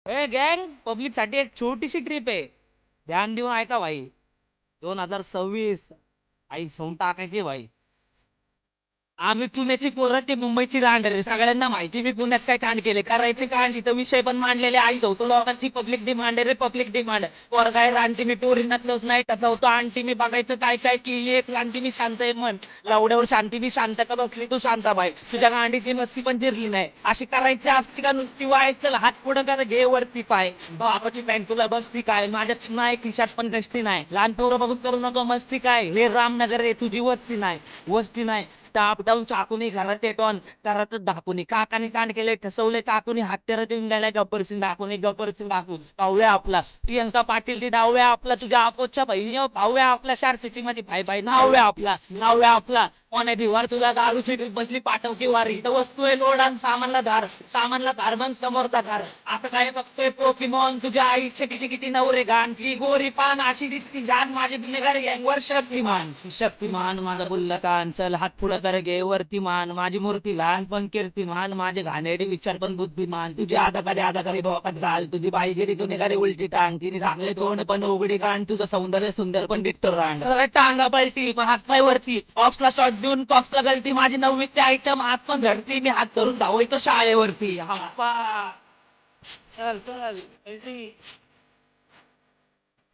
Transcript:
ए गँग, पब्लिक साठी एक छोटीशी ट्रिप आहे. ध्यान देऊन ऐका भाई. 2026 आई सोंग टाकायची भाई. आम्ही पुण्याची पोरं ते मुंबईची रांडरे सगळ्यांना माहिती मी पुण्यात काय कांड केले करायचे कांड इथं विषय पण मांडलेले आई होतो लोकांची पब्लिक डिमांड आहे रे पब्लिक डिमांड पोरगाय रांची मी टोरीनातलंच नाही त्याचा होतो आणखी मी बघायचं काय काय की एक रांची मी शांत आहे म्हण लावड्यावर शांती मी शांत का बसली तू शांता बाई तुझ्या गांडीची मस्ती पण जिरली नाही अशी करायची असती का नुसती व्हायचं हात पुढं का घे वरती पाय बापाची पॅन्ट तुला बसती काय माझ्या नाही खिशात पण गसती नाही लहान पोरं बघून करू नको मस्ती काय हे रामनगर रे तुझी वस्ती नाही वस्ती नाही टाप डाऊन चाकूनी घरात येटॉन घरातच दाखवणी काकाने कांड केले ठसवले काकूनी हत्यारा देऊन गेलाय गब्बर सिंग दाखवणे गब्बर सिंग दाखवून पाहूया आपला प्रियंका पाटील ती डावूया आपला तुझ्या अपोच्या बहिणी पाहूया आपल्या शार सिटी मध्ये भाई भाई नावूया आपला नावूया आपला कोण्या दिवार तुला दारूची बसली पाठवकी वारी इथं वस्तू आहे लोड आणि सामानला धार बन समोरचा धार आता काय बघतोय पोकिमॉन तुझ्या आईचे किती किती नवरे गाणची गोरी पान अशी दिसती जान माझे गुन्हेगार गँगवर शक्तिमान शक्तिमान माझा बुल्ला कान चल हात पुढं कर गे वरतीमान माझी मूर्ती लहान पण कीर्तिमान माझे घाणेरी विचार पण बुद्धिमान तुझी आदाकारी भोकात घाल तुझी बाईगिरी गुन्हेगारी उलटी टांग तिने चांगले तोंड पण उघडी कान तुझं सौंदर्य सुंदर पण डिट्टर रांग टांगा पलटी हातपाय वरती ऑक्सला शॉट देऊन कॉक्सला गलती माझी 9वी ते आयटम हात पण धरती मी हात धरून धावायचो शाळेवरती चल चल